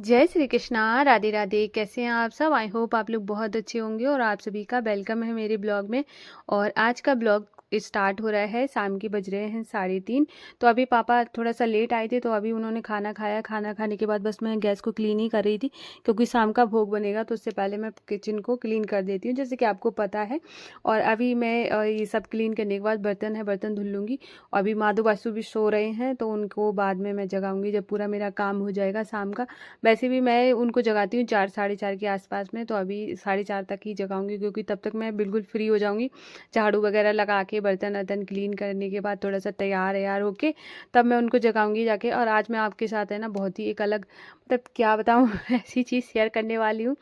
जय श्री कृष्णा, राधे राधे। कैसे हैं आप सब? आई होप आप लोग बहुत अच्छे होंगे और आप सभी का वेलकम है मेरे ब्लॉग में। और आज का ब्लॉग स्टार्ट हो रहा है। शाम के बज रहे हैं 3:30। तो अभी पापा थोड़ा सा लेट आए थे, तो अभी उन्होंने खाना खाया। खाना खाने के बाद बस मैं गैस को क्लीन ही कर रही थी, क्योंकि शाम का भोग बनेगा, तो उससे पहले मैं किचन को क्लीन कर देती हूँ, जैसे कि आपको पता है। और अभी मैं ये सब क्लीन करने के बाद बर्तन धुल लूँगी। और अभी माधु वासु भी सो रहे हैं, तो उनको बाद में मैं जगाऊंगी जब पूरा मेरा काम हो जाएगा शाम का। वैसे भी मैं उनको जगाती हूँ 4 साढ़े 4 के आसपास में, तो अभी 4:30 तक ही जगाऊंगी, क्योंकि तब तक मैं बिल्कुल फ्री हो जाऊंगी। झाड़ू वगैरह लगा के बर्तन वर्तन क्लीन करने के बाद थोड़ा सा तैयार वैयार होके तब मैं उनको जगाऊंगी जाके। और आज मैं आपके साथ है ना बहुत ही एक अलग, मतलब क्या बताऊँ ऐसी चीज़ शेयर करने वाली हूँ।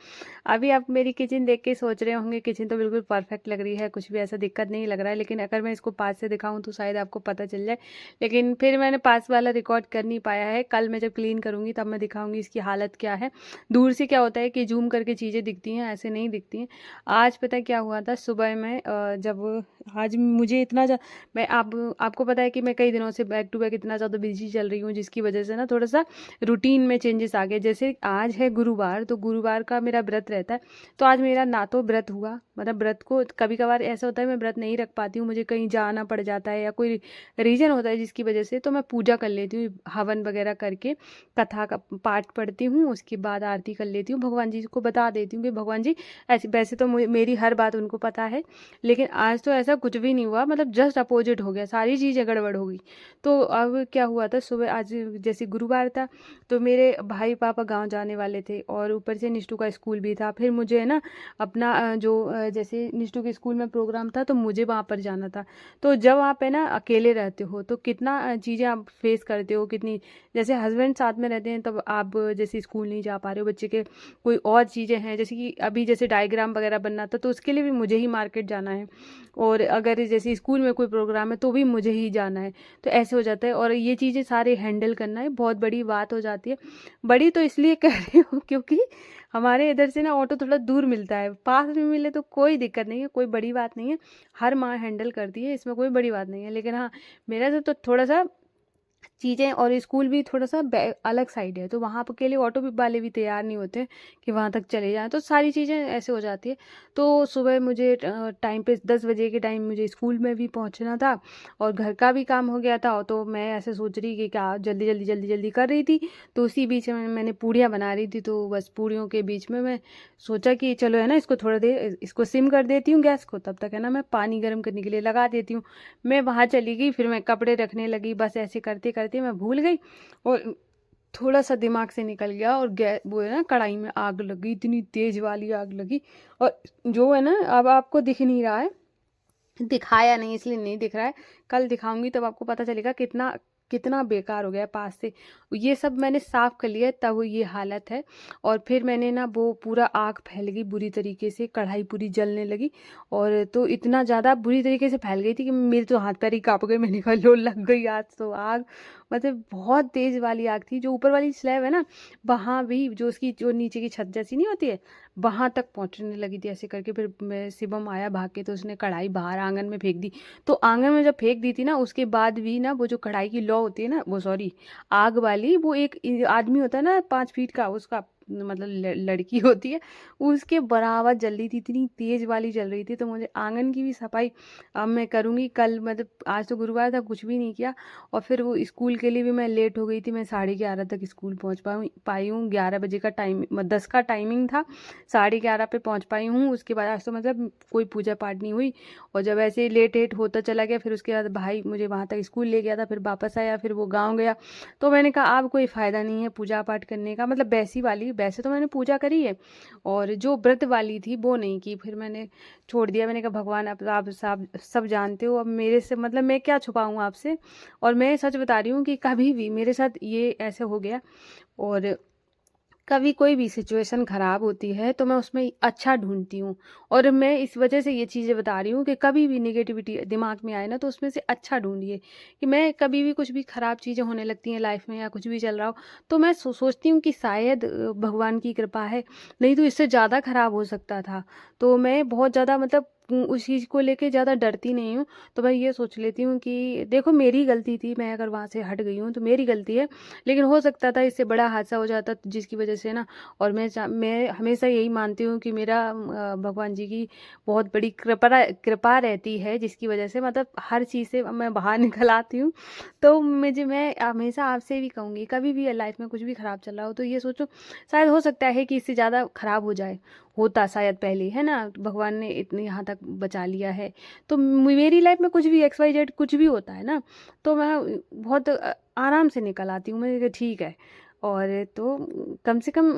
अभी आप मेरी किचन देख के सोच रहे होंगे किचन तो बिल्कुल परफेक्ट लग रही है, कुछ भी ऐसा दिक्कत नहीं लग रहा है, लेकिन अगर मैं इसको पास से दिखाऊं तो शायद आपको पता चल जाए। लेकिन फिर मैंने पास वाला रिकॉर्ड कर नहीं पाया है। कल मैं जब क्लीन करूंगी तब मैं दिखाऊंगी इसकी हालत क्या है। दूर से क्या होता है कि जूम करके चीज़ें दिखती हैं, ऐसे नहीं दिखती हैं। आज पता है क्या हुआ था सुबह में, जब आज मुझे मैं आपको पता है कि मैं कई दिनों से बैक टू बैक इतना ज़्यादा बिजी चल रही हूँ, जिसकी वजह से ना थोड़ा सा रूटीन में चेंजेस आ गए। जैसे आज है गुरुवार, तो गुरुवार का मेरा व्रत रहता है। तो आज मेरा ना तो व्रत हुआ, मतलब व्रत को कभी कभार ऐसा होता है मैं व्रत नहीं रख पाती हूँ, मुझे कहीं जाना पड़ जाता है या कोई रीज़न होता है जिसकी वजह से, तो मैं पूजा कर लेती हूँ हवन वगैरह करके। कथा का पाठ पढ़ती हूँ, उसके बाद आरती कर लेती हूँ, भगवान जी को बता देती हूँ कि भगवान जी ऐसे, वैसे तो मेरी हर बात उनको पता है, लेकिन आज तो ऐसा कुछ भी नहीं हुआ, मतलब जस्ट अपोजिट हो गया, सारी चीज़ें गड़बड़ हो गई। तो अब क्या हुआ था सुबह, आज जैसे गुरुवार था, तो मेरे भाई पापा गांव जाने वाले थे, और ऊपर से निष्ठू का स्कूल भी था। फिर मुझे है ना अपना जैसे निष्ठू के स्कूल में प्रोग्राम था, तो मुझे वहाँ पर जाना था। तो जब आप है ना अकेले रहते हो तो कितना चीज़ें आप फेस करते हो, कितनी, जैसे हस्बैंड साथ में रहते हैं तब आप जैसे स्कूल नहीं जा पा रहे हो, बच्चे के कोई और चीज़ें हैं, जैसे कि अभी जैसे डायग्राम वगैरह बनना था, तो उसके लिए भी मुझे ही मार्केट जाना है। और अगर जैसे स्कूल में कोई प्रोग्राम है तो भी मुझे ही जाना है। तो ऐसे हो जाता है, और ये चीज़ें सारे हैंडल करना है बहुत बड़ी बात हो जाती है। बड़ी तो इसलिए कह रही हूँ क्योंकि हमारे इधर से ना ऑटो थोड़ा दूर मिलता है, पास में मिले तो कोई दिक्कत नहीं है, कोई बड़ी बात नहीं है। हर माँ हैंडल करती है, इसमें कोई बड़ी बात नहीं है। लेकिन हाँ, मेरा तो थोड़ा सा चीज़ें, और स्कूल भी थोड़ा सा अलग साइड है, तो वहाँ पर के लिए ऑटो भी वाले भी तैयार नहीं होते कि वहाँ तक चले जाएं, तो सारी चीज़ें ऐसे हो जाती है। तो सुबह मुझे टाइम पे 10 बजे के टाइम मुझे स्कूल में भी पहुँचना था, और घर का भी काम हो गया था। तो मैं ऐसे सोच रही कि क्या जल्दी कर रही थी। तो उसी बीच में मैंने पूड़ियाँ बना रही थी, तो बस पूड़ियों के बीच में मैं सोचा कि चलो है ना इसको थोड़ा देर इसको सिम कर देती हूँ गैस को, तब तक है ना मैं पानी गर्म करने के लिए लगा देती हूँ। मैं वहाँ चली गई, फिर मैं कपड़े रखने लगी, बस ऐसे करते करते मैं भूल गई, और थोड़ा सा दिमाग से निकल गया, और गैस वो है ना कढ़ाई में आग लगी, इतनी तेज वाली आग लगी। और जो है ना, अब आपको दिख नहीं रहा है, दिखाया नहीं इसलिए नहीं दिख रहा है, कल दिखाऊंगी तब आपको पता चलेगा कितना कितना बेकार हो गया है पास से। ये सब मैंने साफ कर लिया है, तब ये हालत है। और फिर मैंने ना वो पूरा आग फैल गई बुरी तरीके से, कढ़ाई पूरी जलने लगी। और तो इतना ज़्यादा बुरी तरीके से फैल गई थी कि मेरे तो हाथ पैर ही काँप गए। मैंने कहा लो लग गई आज तो आग, मतलब बहुत तेज़ वाली आग थी। जो ऊपर वाली स्लैब है ना, वहाँ भी जो उसकी जो नीचे की छत जैसी नहीं होती है, वहाँ तक पहुँचने लगी थी ऐसे करके। फिर शिवम आया भाग के, तो उसने कढ़ाई बाहर आंगन में फेंक दी। तो आंगन में जब फेंक दी थी ना, उसके बाद भी ना वो जो कढ़ाई की लौ होती है ना, वो सॉरी आग वाली, वो एक आदमी होता है ना 5 फीट का, उसका मतलब लड़की होती है, उसके बराबर जल रही थी, इतनी तेज वाली जल रही थी। तो मुझे आंगन की भी सफाई अब मैं करूँगी कल, मतलब आज तो गुरुवार था, कुछ भी नहीं किया। और फिर वो स्कूल के लिए भी मैं लेट हो गई थी, मैं 11:30 तक स्कूल पहुँच पाई हूँ। 11 बजे का टाइम, 10 का टाइमिंग था, 11:30 पे पहुँच पाई हूँ। उसके बाद आज तो मतलब कोई पूजा पाठ नहीं हुई। और जब ऐसे लेट होता चला गया, फिर उसके बाद भाई मुझे वहाँ तक स्कूल ले गया था, फिर वापस आया, फिर वो गाँव गया। तो मैंने कहा अब कोई फ़ायदा नहीं है पूजा पाठ करने का, मतलब वैसी वाली, वैसे तो मैंने पूजा करी है, और जो व्रत वाली थी वो नहीं की। फिर मैंने छोड़ दिया, मैंने कहा भगवान अब आप सब जानते हो, अब मेरे से मतलब मैं क्या छुपाऊँ आपसे। और मैं सच बता रही हूँ कि कभी भी मेरे साथ ये ऐसे हो गया। और कभी कोई भी सिचुएशन ख़राब होती है तो मैं उसमें अच्छा ढूंढती हूँ। और मैं इस वजह से ये चीज़ें बता रही हूँ कि कभी भी नेगेटिविटी दिमाग में आए ना, तो उसमें से अच्छा ढूंढिए। कि मैं कभी भी कुछ भी ख़राब चीज़ें होने लगती हैं लाइफ में, या कुछ भी चल रहा हो, तो मैं सोचती हूँ कि शायद भगवान की कृपा है, नहीं तो इससे ज़्यादा ख़राब हो सकता था। तो मैं बहुत ज़्यादा मतलब उस चीज़ को लेके ज़्यादा डरती नहीं हूँ। तो मैं ये सोच लेती हूँ कि देखो मेरी गलती थी, मैं अगर वहाँ से हट गई हूँ तो मेरी गलती है, लेकिन हो सकता था इससे बड़ा हादसा हो जाता जिसकी वजह से ना, और मैं हमेशा यही मानती हूँ कि मेरा भगवान जी की बहुत बड़ी कृपा रहती है, जिसकी वजह से मतलब हर चीज़ से मैं बाहर निकल आती हूँ। तो मैं हमेशा आपसे भी कहूँगी, कभी भी लाइफ में कुछ भी खराब चल रहा हो तो ये सोचो शायद हो सकता है कि इससे ज़्यादा खराब हो जाए, होता शायद पहले, है ना? भगवान ने इतने यहाँ तक बचा लिया है। तो मेरी लाइफ में कुछ भी एक्स वाई जेड कुछ भी होता है ना, तो मैं बहुत आराम से निकल आती हूँ। मैं कहा ठीक है। और तो कम से कम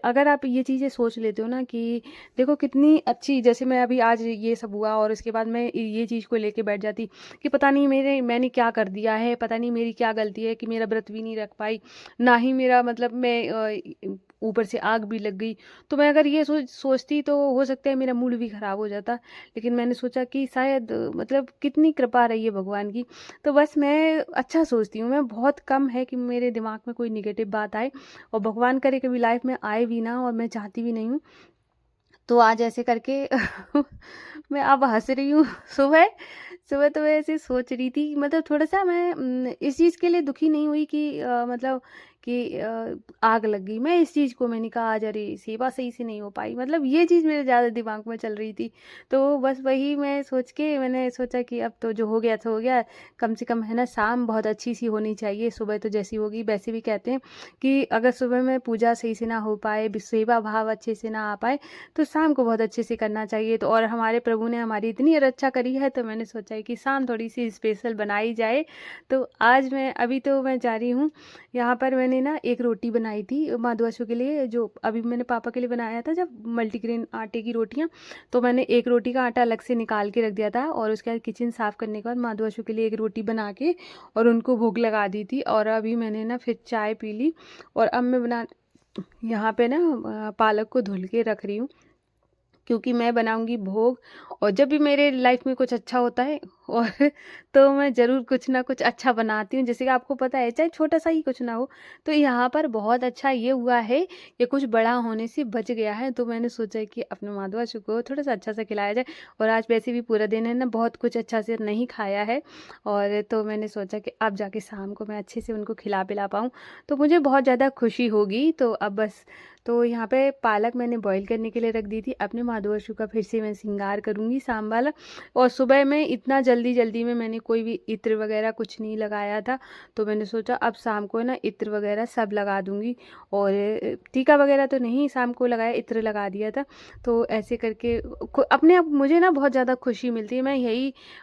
अगर आप ये चीज़ें सोच लेते हो ना कि देखो कितनी अच्छी, जैसे मैं अभी आज ये सब हुआ और उसके बाद मैं ये चीज़ को लेके बैठ जाती कि पता नहीं मैंने क्या कर दिया है, पता नहीं मेरी क्या गलती है कि मेरा व्रत भी नहीं रख पाई, ना ही मेरा मतलब मैं ऊपर से आग भी लग गई। तो मैं अगर ये सोचती तो हो सकता है मेरा मूड भी ख़राब हो जाता। लेकिन मैंने सोचा कि शायद मतलब कितनी कृपा रही है भगवान की। तो बस मैं अच्छा सोचती हूँ, मैं बहुत कम है कि मेरे दिमाग में कोई नेगेटिव बात आए, और भगवान करे कभी लाइफ में आए भी ना, और मैं चाहती भी नहीं हूँ। तो आज ऐसे करके मैं अब हँस रही हूँ। सुबह सुबह तो मैं ऐसे सोच रही थी, मतलब थोड़ा-सा मैं इस चीज़ के लिए दुखी नहीं हुई कि मतलब कि आग लग गई। मैं इस चीज़ को मैंने कहा आज अरे! सेवा सही से नहीं हो पाई, मतलब ये चीज़ मेरे ज़्यादा दिमाग में चल रही थी। तो बस वही मैं सोच के मैंने सोचा कि अब तो जो हो गया सो हो गया। कम से कम है ना, शाम बहुत अच्छी-सी होनी चाहिए, सुबह तो जैसी होगी। वैसे भी कहते हैं कि अगर सुबह में पूजा सही से ना हो पाए, सेवा भाव अच्छे से ना आ पाए, तो शाम को बहुत अच्छे से करना चाहिए। तो और हमारे प्रभु ने हमारी इतनी रक्षा करी है, तो मैंने सोचा है कि शाम थोड़ी-सी स्पेशल बनाई जाए। तो आज मैं अभी तो मैं जा रही हूँ, यहाँ पर मैंने ना एक रोटी बनाई थी माधवासु के लिए, जो अभी मैंने पापा के लिए बनाया था जब मल्टीग्रेन आटे की रोटियाँ। तो मैंने एक रोटी का आटा अलग से निकाल के रख दिया था, और उसके बाद किचन साफ़ करने के बाद माधवासु के लिए एक रोटी बना के और उनको भूख लगा दी थी। और अभी मैंने ना फिर चाय पी ली, और अब मैं यहाँ पे ना पालक को धुल के रख रही हूँ, क्योंकि मैं बनाऊँगी भोग। और जब भी मेरे लाइफ में कुछ अच्छा होता है और तो मैं ज़रूर कुछ ना कुछ अच्छा बनाती हूँ, जैसे कि आपको पता है चाहे छोटा-सा ही कुछ ना हो। तो यहाँ पर बहुत अच्छा ये हुआ है कि कुछ बड़ा होने से बच गया है, तो मैंने सोचा है कि अपने माधवासु को थोड़ा-सा अच्छा-सा खिलाया जाए। और आज वैसे भी पूरा दिन है ना, बहुत कुछ अच्छा से नहीं खाया है, और तो मैंने सोचा कि अब जाके शाम को मैं अच्छे से उनको खिला-पिला पाऊँ, तो मुझे बहुत ज़्यादा खुशी होगी। तो अब बस, तो यहाँ पे पालक मैंने बॉईल करने के लिए रख दी थी। अपने माधवासु का फिर से मैं श्रृंगार करूँगी शाम वाला। और सुबह में इतना जल्दी-जल्दी में मैंने कोई भी इत्र वगैरह कुछ नहीं लगाया था, तो मैंने सोचा अब शाम को ना इत्र वगैरह सब लगा दूँगी। और टीका वगैरह तो नहीं शाम को लगाया, इत्र लगा दिया था। तो ऐसे करके अपने आप मुझे ना बहुत ज़्यादा खुशी मिलती है।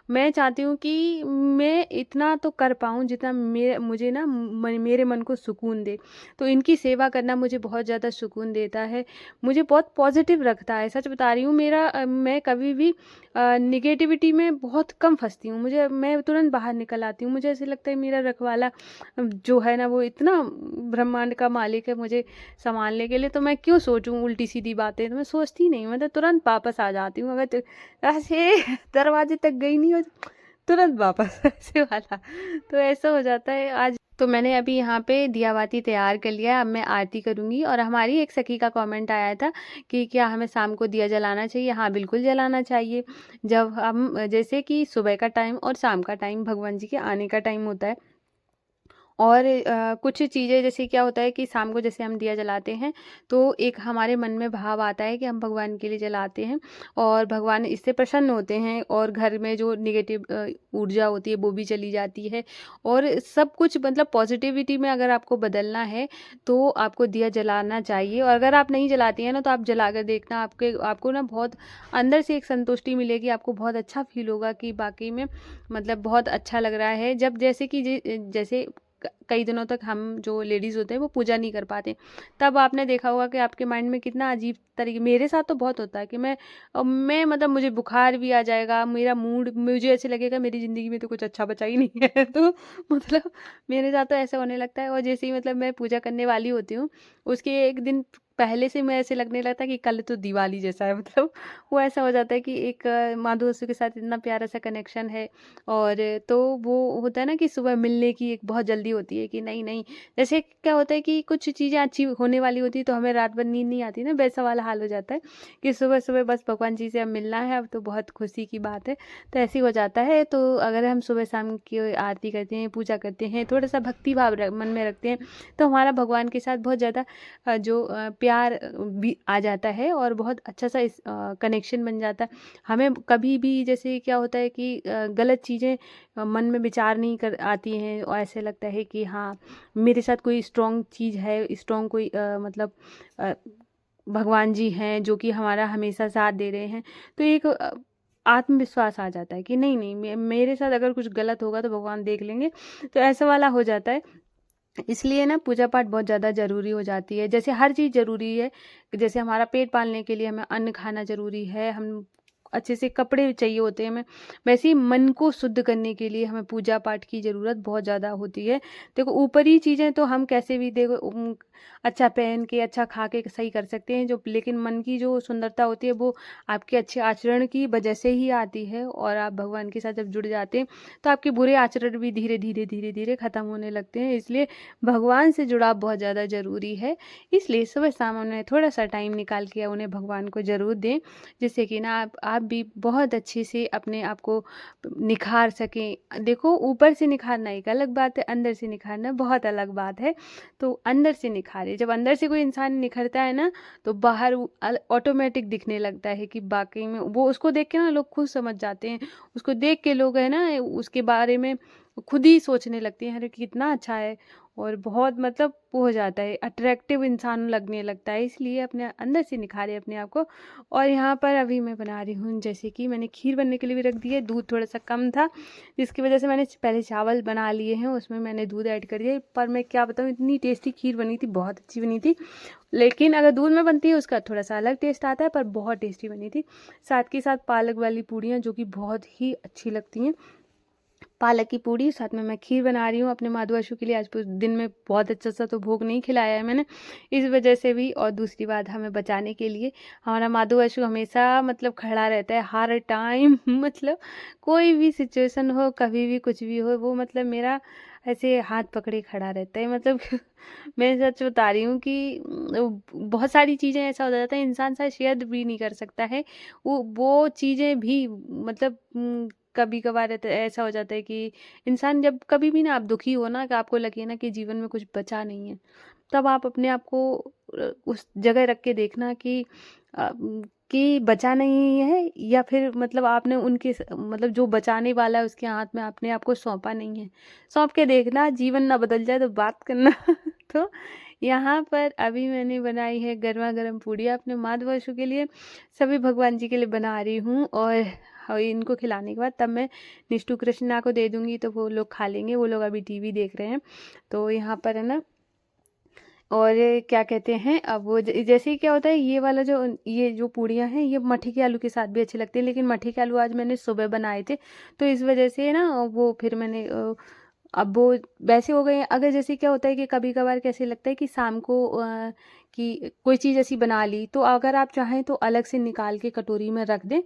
मैं चाहती हूँ कि मैं इतना तो कर पाऊँ जितना मुझे ना मेरे मन को सुकून दे। तो इनकी सेवा करना मुझे बहुत ज़्यादा सुकून देता है, मुझे बहुत पॉजिटिव रखता है। सच बता रही हूँ, मैं कभी भी नेगेटिविटी में बहुत कम फँसती हूँ। मैं तुरंत बाहर निकल आती हूँ। मुझे ऐसे लगता है मेरा रखवाला जो है ना, वो इतना ब्रह्मांड का मालिक है मुझे सँभालने के लिए, तो मैं क्यों सोचूँ उल्टी-सीधी बातें। तो मैं सोचती नहीं, मैं तो तुरंत वापस आ जाती हूँ। अगर ऐसे दरवाजे तक गई नहीं हो, तुरंत वापस ऐसे वाला। तो ऐसा हो जाता है आज। तो मैंने अभी यहाँ पे दिया बाती तैयार कर लिया है, अब मैं आरती करूँगी। और हमारी एक सखी का कमेंट आया था कि क्या हमें शाम को दिया जलाना चाहिए? हाँ, बिल्कुल जलाना चाहिए। जब हम जैसे कि सुबह का टाइम और शाम का टाइम भगवान जी के आने का टाइम होता है। और कुछ चीज़ें जैसे क्या होता है कि शाम को जैसे हम दिया जलाते हैं, तो एक हमारे मन में भाव आता है कि हम भगवान के लिए जलाते हैं, और भगवान इससे प्रसन्न होते हैं, और घर में जो नेगेटिव ऊर्जा होती है वो भी चली जाती है। और सब कुछ मतलब पॉजिटिविटी में अगर आपको बदलना है तो आपको दिया जलाना चाहिए। और अगर आप नहीं जलाती हैं ना, तो आप जला कर देखना, आपको ना बहुत अंदर से एक संतुष्टि मिलेगी, आपको बहुत अच्छा फील होगा कि वाक़ई में मतलब बहुत अच्छा लग रहा है। जब जैसे कि जैसे कई दिनों तक हम जो लेडीज़ होते हैं वो पूजा नहीं कर पाते, तब आपने देखा होगा कि आपके माइंड में कितना अजीब तरीके, मेरे साथ तो बहुत होता है कि मैं मतलब मुझे बुखार भी आ जाएगा, मेरा मूड, मुझे ऐसे लगेगा मेरी ज़िंदगी में तो कुछ अच्छा बचा ही नहीं है। तो मतलब मेरे साथ तो ऐसा होने लगता है। और जैसे ही मतलब मैं पूजा करने वाली होती हूँ, उसके एक दिन पहले से मैं ऐसे लगने लगता है कि कल तो दिवाली जैसा है, मतलब वो ऐसा हो जाता है कि एक माधु असू के साथ इतना प्यारा सा कनेक्शन है। और तो वो होता है ना कि सुबह मिलने की एक बहुत जल्दी होती है कि नहीं नहीं, जैसे क्या होता है कि कुछ चीज़ें अच्छी होने वाली होती है तो हमें रात भर नींद नहीं आती ना, वैसा वाला हाल हो जाता है कि सुबह सुबह बस भगवान जी से अब मिलना है, अब तो बहुत खुशी की बात है। तो ऐसे ही हो जाता है। तो अगर हम सुबह शाम की आरती करते हैं, पूजा करते हैं, थोड़ा सा भक्ति भाव मन में रखते हैं, तो हमारा भगवान के साथ बहुत ज़्यादा प्यार भी आ जाता है और बहुत अच्छा सा इस कनेक्शन बन जाता है। हमें कभी भी जैसे क्या होता है कि गलत चीज़ें मन में विचार नहीं कर आती हैं और ऐसे लगता है कि हाँ, मेरे साथ कोई स्ट्रॉन्ग चीज़ है, स्ट्रॉन्ग कोई मतलब अ, भगवान जी हैं जो कि हमारा हमेशा साथ दे रहे हैं। तो एक आत्मविश्वास आ जाता है कि नहीं नहीं, मेरे साथ अगर कुछ गलत होगा तो भगवान देख लेंगे। तो ऐसा वाला हो जाता है। इसलिए ना पूजा पाठ बहुत ज़्यादा ज़रूरी हो जाती है। जैसे हर चीज़ ज़रूरी है, जैसे हमारा पेट पालने के लिए हमें अन्न खाना ज़रूरी है, हम अच्छे से कपड़े चाहिए होते हैं हमें, वैसे ही मन को शुद्ध करने के लिए हमें पूजा पाठ की ज़रूरत बहुत ज़्यादा होती है। देखो ऊपरी चीज़ें तो हम कैसे भी देखो अच्छा पहन के, अच्छा खा के सही कर सकते हैं, जो लेकिन मन की जो सुंदरता होती है वो आपके अच्छे आचरण की वजह से ही आती है। और आप भगवान के साथ जब जुड़ जाते हैं तो आपके बुरे आचरण भी धीरे धीरे धीरे धीरे ख़त्म होने लगते हैं। इसलिए भगवान से जुड़ाव बहुत ज़्यादा ज़रूरी है। इसलिए सुबह शाम उन्हें थोड़ा सा टाइम निकाल के उन्हें भगवान को ज़रूर दें, जिससे कि ना आप भी बहुत अच्छे से अपने आप को निखार सकें। देखो ऊपर से निखारना एक अलग बात है, अंदर से निखारना बहुत अलग बात है। तो अंदर से निखारे, जब अंदर से कोई इंसान निखरता है ना तो बाहर ऑटोमेटिक दिखने लगता है कि वाकई में वो, उसको देख के ना लोग खुद समझ जाते हैं। उसको देख के लोग है ना उसके बारे में खुद ही सोचने लगते हैं, अरे कितना अच्छा है, और बहुत मतलब वो हो जाता है, अट्रैक्टिव इंसान लगने लगता है। इसलिए अपने अंदर से निखारे अपने आप को। और यहाँ पर अभी मैं बना रही हूँ, जैसे कि मैंने खीर बनने के लिए भी रख दी है, दूध थोड़ा सा कम था जिसकी वजह से मैंने पहले चावल बना लिए हैं, उसमें मैंने दूध ऐड कर दिया। पर मैं क्या बताऊँ, इतनी टेस्टी खीर बनी थी, बहुत अच्छी बनी थी। लेकिन अगर दूध में बनती है उसका थोड़ा सा अलग टेस्ट आता है, पर बहुत टेस्टी बनी थी। साथ के साथ पालक वाली पूड़ियाँ जो कि बहुत ही अच्छी लगती हैं, पालक की पूड़ी, साथ में मैं खीर बना रही हूँ अपने माधु अशु के लिए। आज पूरे दिन में बहुत अच्छा सा तो भोग नहीं खिलाया है मैंने, इस वजह से भी। और दूसरी बात, हमें बचाने के लिए हमारा माधु अशु हमेशा मतलब खड़ा रहता है हर टाइम मतलब कोई भी सिचुएशन हो, कभी भी कुछ भी हो, वो मतलब मेरा ऐसे हाथ पकड़े खड़ा रहता है, मतलब मैं सच बता रही हूँ कि बहुत सारी चीज़ें ऐसा हो जाता है, इंसान शायद शेयर भी नहीं कर सकता है वो चीज़ें भी, मतलब कभी कभार ऐसा हो जाता है कि इंसान जब कभी भी ना आप दुखी हो ना, कि आपको लगे ना कि जीवन में कुछ बचा नहीं है, तब आप अपने आप को उस जगह रख के देखना कि बचा नहीं है, या फिर मतलब आपने उनके मतलब जो बचाने वाला है उसके हाथ में आपने आपको सौंपा नहीं है। सौंप के देखना, जीवन ना बदल जाए तो बात करना तो यहाँ पर अभी मैंने बनाई है गर्मा गर्म पूड़ियाँ अपने माधव अशु के लिए, सभी भगवान जी के लिए बना रही हूँ। और इनको खिलाने के बाद तब मैं निष्ठु कृष्णा को दे दूँगी, तो वो लोग खा लेंगे। वो लोग अभी टीवी देख रहे हैं। तो यहाँ पर है ना, और क्या कहते हैं, अब वो जैसे ही क्या होता है, ये जो पूड़ियाँ हैं ये मठी के आलू के साथ भी अच्छी लगती है, लेकिन मठी के आलू आज मैंने सुबह बनाए थे, तो इस वजह से ना वो फिर मैंने अब वो वैसे हो गए हैं। अगर जैसे क्या होता है कि कभी कभार कैसे लगता है कि शाम को कि कोई चीज़ ऐसी बना ली, तो अगर आप चाहें तो अलग से निकाल के कटोरी में रख दें,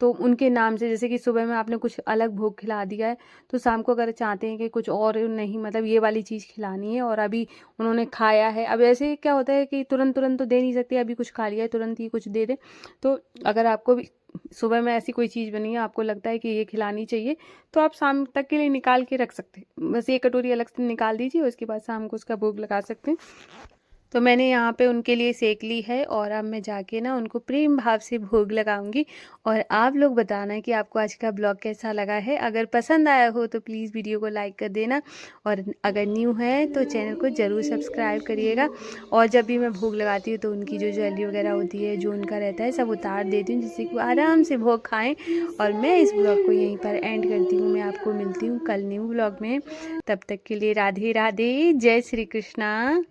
तो उनके नाम से, जैसे कि सुबह में आपने कुछ अलग भोग खिला दिया है, तो शाम को अगर चाहते हैं कि कुछ और नहीं, मतलब ये वाली चीज़ खिलानी है और अभी उन्होंने खाया है, अब ऐसे क्या होता है कि तुरंत तुरंत तो दे नहीं सकते, अभी कुछ खा लिया है तुरंत ही कुछ दे दें। तो अगर आपको भी सुबह में ऐसी कोई चीज़ बनी है, आपको लगता है कि ये खिलानी चाहिए, तो आप शाम तक के लिए निकाल के रख सकते हैं। बस एक कटोरी अलग से निकाल दीजिए, उसके बाद शाम को उसका भोग लगा सकते हैं। तो मैंने यहाँ पे उनके लिए सेक ली है, और अब मैं जाके ना उनको प्रेम भाव से भोग लगाऊंगी। और आप लोग बताना कि आपको आज का ब्लॉग कैसा लगा है। अगर पसंद आया हो तो प्लीज़ वीडियो को लाइक कर देना, और अगर न्यू है तो चैनल को ज़रूर सब्सक्राइब करिएगा। और जब भी मैं भोग लगाती हूँ तो उनकी जो ज्वेलरी वगैरह होती है, जो उनका रहता है, सब उतार देती हूँ, जिससे कि वो आराम से भोग खाएँ। और मैं इस ब्लॉग को यहीं पर एंड करती हूँ। मैं आपको मिलती हूँ कल न्यू ब्लॉग में। तब तक के लिए राधे राधे, जय श्री कृष्णा।